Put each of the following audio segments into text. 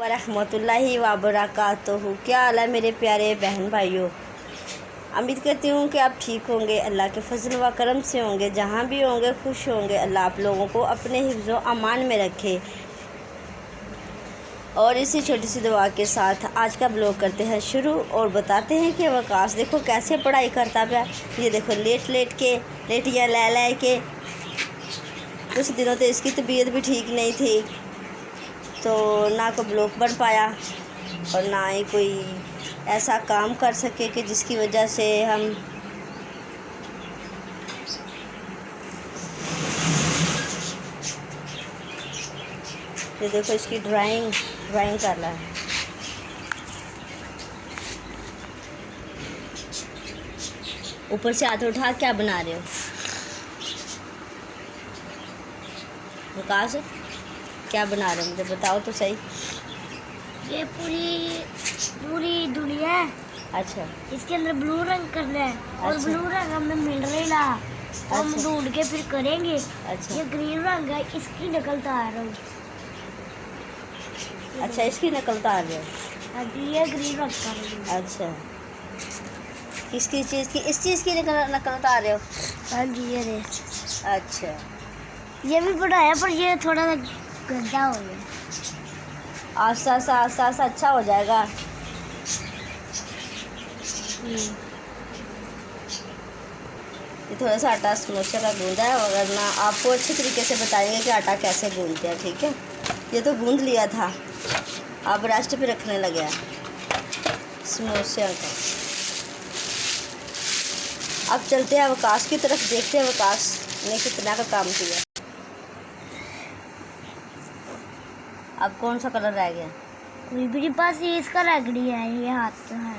रहमतुल्लाहि व बरकातुहू। क्या हाल है मेरे प्यारे बहन भाइयों। उम्मीद करती हूँ कि आप ठीक होंगे, अल्लाह के फजल व करम से होंगे, जहाँ भी होंगे खुश होंगे। अल्लाह आप लोगों को अपने हिफ्ज़ व अमान में रखे। और इसी छोटी सी दुआ के साथ आज का ब्लॉग करते हैं शुरू और बताते हैं कि वकास देखो कैसे पढ़ाई करता पाया। ये देखो लेट लेट के लेटियाँ ले के। कुछ दिनों तो इसकी तबीयत भी ठीक नहीं थी, तो ना कोई ब्लॉग बन पाया और ना ही कोई ऐसा काम कर सके कि जिसकी वजह से हम ये देखो इसकी ड्राइंग कर रहा है। ऊपर से हाथ उठा क्या बना रहे हो विकास? क्या बना रहे हो मुझे बताओ तो सही। ये पूरी दुनिया है। अच्छा, इसके अंदर ब्लू रंग करना है और अच्छा। ब्लू रंग हमें मिल रहा है, हम अच्छा। ढूंढ के फिर करेंगे। अच्छा, ये ग्रीन रंग है, इसकी नकल तार रहा हूँ। अच्छा इसकी नकल उतार रहे हो। अभी ये ग्रीन रंग कर रही हूँ। अच्छा, किसकी चीज़ की? इस चीज़ की नकल उतार रहे हो? हाँ जी, ये देख, अच्छा, ये भी बड़ा है पर ये थोड़ा सा गंदा हो गया। आस्ता आस्ता अच्छा हो जाएगा। ये थोड़ा सा आटा समोसे का गूंदा है, अगर ना आपको अच्छे तरीके से बताएंगे कि आटा कैसे गूंदते हैं, ठीक है। ये तो गूंद लिया था, अब रेस्ट पे रखने लगे हैं समोसे का। अब चलते हैं अवकाश की तरफ, देखते हैं अवकाश ने कितना का काम किया। अब कौन सा कलर रह गया? कोई भी नहीं, पास ये इसका रगड़ी है, ये हाथ तो है,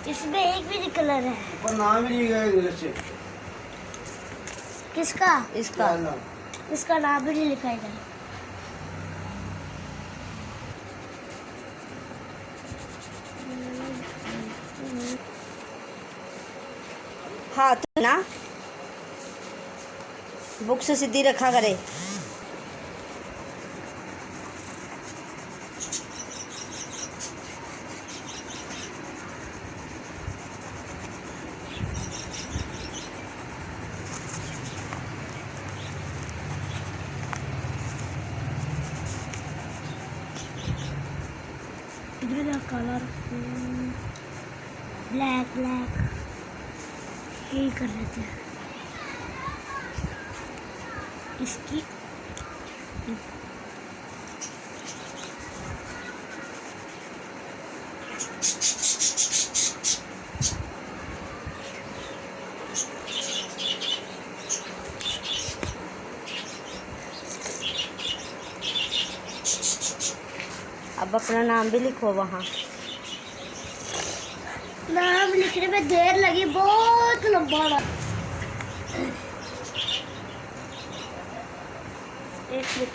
इसमें एक भी नहीं कलर है। पर नाम ही नहीं गया से। किसका? इसका नाम भी नहीं लिखा इधर। हाथ ना बुक से सीधी रखा करे। इधर कलर ब्लैक यही कर रहे थे इसकी। अब अपना नाम भी लिखो वहाँ। नाम लिखने में देर लगी, बहुत लंबा। एक मिनट।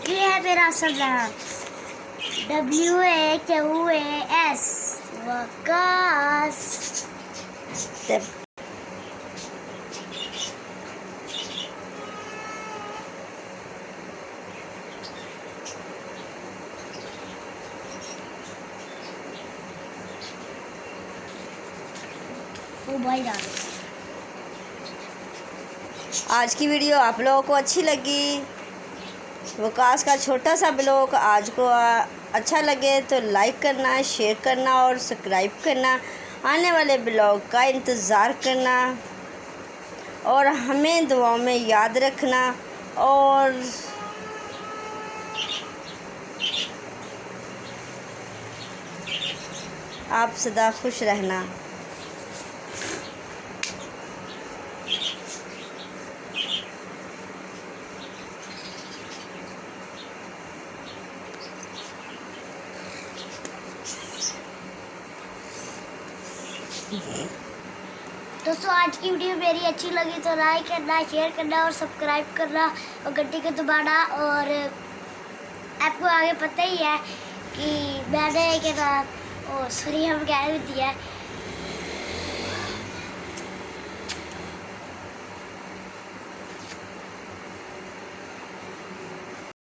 ये है मेरा असल नाम, WAQAS वकास। आज की वीडियो आप लोगों को अच्छी लगी, वकास का छोटा सा ब्लॉग आज को अच्छा लगे तो लाइक करना, शेयर करना और सब्सक्राइब करना। आने वाले ब्लॉग का इंतज़ार करना और हमें दुआओं में याद रखना। और आप सदा खुश रहना। दोस्तों आज की वीडियो मेरी अच्छी लगी तो लाइक करना, शेयर करना और सब्सक्राइब करना और घंटी को दबाना। और आपको आगे पता ही है कि मैंने के नाम सॉरी हम कह भी दिया है